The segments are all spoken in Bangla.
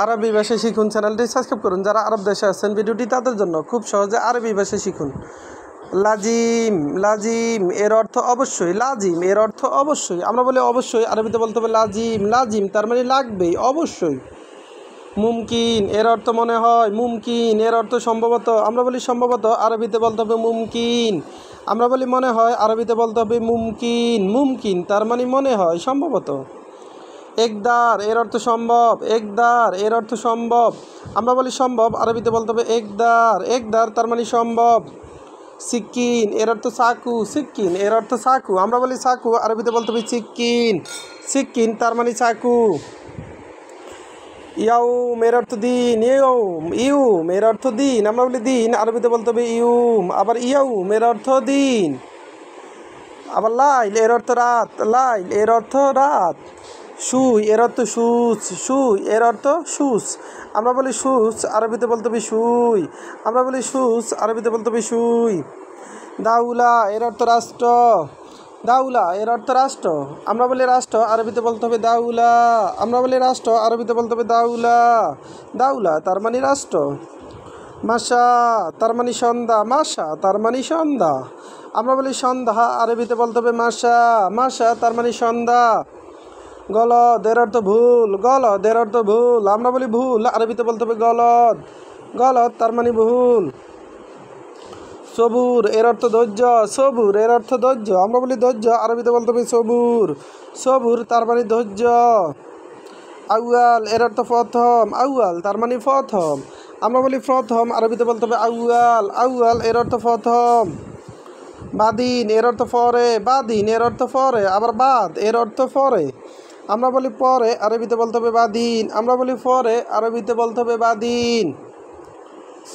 আরবি ভাষা শিখুন চ্যানেলটি সাবস্ক্রাইব করুন। যারা আরব দেশে আছেন ভিডিওটি তাদের জন্য, খুব সহজে আরবি ভাষা শিখুন। লাজিম, লাজিম এর অর্থ অবশ্যই। লাজিম এর অর্থ অবশ্যই, আমরা বলি অবশ্যই, আরবিতে বলতে হবে লাজিম। লাজিম তার মানে লাগবেই, অবশ্যই। মুমকিন এর অর্থ মনে হয়। মুমকিন এর অর্থ সম্ভবত, আমরা বলি সম্ভবত, আরবিতে বলতে হবে মুমকিন। আমরা বলি মনে হয়, আরবিতে বলতে হবে মুমকিন। মুমকিন তার মানে মনে হয়, সম্ভবত। একদার এর অর্থ সম্ভব। একদার এর অর্থ সম্ভব, আমরা বলি সম্ভব, আরবিতে বলতে হবে একদার। একদার তার মানে সম্ভব। সিক্কিন এর অর্থ চাকু। সিক্কিন এর অর্থ চাকু, আমরা বলি চাকু, আরবিতে বলতে হবে সিক্কিন। সিক্কিন তার মানে চাকু। ইয়াউম এর অর্থ দিন। ইয়ৌম, ইউম এর অর্থ দিন, আমরা বলি দিন, আরবিতে বলতে হবে ইউম। আবার ইয়াউম এর অর্থ দিন। আবার লাইল এর অর্থ রাত। লাইল এর অর্থ রাত। সুই এর অর্থ সুচ। সুই এর অর্থ সুচ, আমরা বলি সুচ, আরবিতে বলতে হবে সুই। আমরা বলি সুচ, আরবিতে বলতে হবে সুই। দাউলা এর অর্থ রাষ্ট্র। দাউলা এর অর্থ রাষ্ট্র, আমরা বলি রাষ্ট্র, আরবিতে বলতে হবে দাউলা। আমরা বলি রাষ্ট্র, আরবিতে বলতে হবে দাউলা। দাউলা তার মানে রাষ্ট্র। মাসা তার মানে সন্ধ্যা। মাসা তার মানে সন্ধ্যা, আমরা বলি সন্ধ্যা, আরবিতে বলতে হবে মাসা। মাসা তার মানে সন্ধ্যা। গলদ এর অর্থ ভুল। গলদ এর অর্থ ভুল, আমরা বলি ভুল, আরবিতে বলতে হবে গলদ। গলদ তার মানে ভুল। সবুর এর অর্থ ধৈর্য। সবুর এর অর্থ ধৈর্য, আমরা বলি ধৈর্য, আরবিতে বলতে হবে সবুর। সবুর তার মানে ধৈর্য। আউয়াল এর অর্থ প্রথম। আউয়াল তার মানে প্রথম, আমরা বলি প্রথম, আরবিতে বলতে হবে আউয়াল। আউয়াল এর অর্থ প্রথম। বাদিন এর অর্থ পরে। বাদিন এর অর্থ পরে, আবার বাদ এর অর্থ পরে, আমরা বলি পরে, আরবিতে বলতে হবে বাদিন। আমরা বলি পরে, আরবিতে বলতে হবে বাদিন।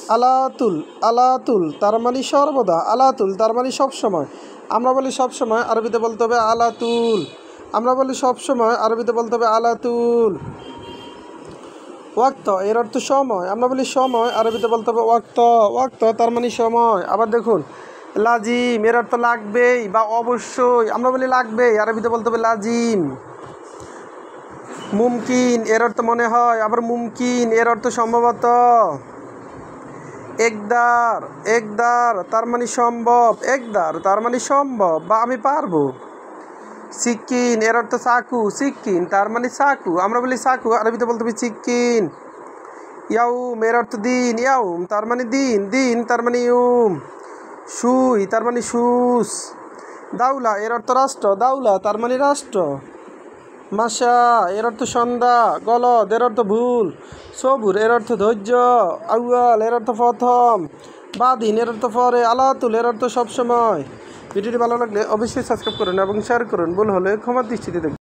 আলাতুল। আলাতুল তার মানে সর্বদা। আলাতুল তার মানে সবসময়, আমরা বলি সবসময়, আরবিতে বলতে হবে আলাতুল। আমরা বলি সবসময়, আরবিতে বলতে হবে আলাতুল। ওয়াক্ত এর অর্থ সময়, আমরা বলি সময়, আরবিতে বলতে হবে ওয়াক্ত। ওয়াক্ত তার মানে সময়। আবার দেখুন, লাজিম এর অর্থ লাগবেই বা অবশ্যই, আমরা বলি লাগবেই, আরবিতে বলতে হবে লাজিম। মুমকিন এর অর্থ মনে হয়, আবার মুমকিন এর অর্থ সম্ভবত। একদার। একদার তার মানে সম্ভব। একদার তার মানে সম্ভব বা আমি পারবো। সিক্কিন এর অর্থ চাকু। সিক্কিন তার মানে চাকু, আমরা বলি চাকু, আরবিতে বলতে হবে সিক্কিন। ইয়াউম এর অর্থ দিন। ইয়াউম তার মানে দিন। দিন তার মানে ইউম। সুই তার মানে সুস। দাউলা এর অর্থ রাষ্ট্র। দাউলা তার মানে রাষ্ট্র। মাসা এর অর্থ সন্ধ্যা। গলদ এর অর্থ ভুল। সবুর এর অর্থ ধৈর্য। আউয়াল এর অর্থ প্রথম। বাদিন এর অর্থ পরে। আলাতুল এর অর্থ সবসময়। ভিডিওটি ভালো লাগলে অবশ্যই সাবস্ক্রাইব করুন এবং শেয়ার করুন। ভুল হলে ক্ষমার দৃষ্টিতে দেখুন।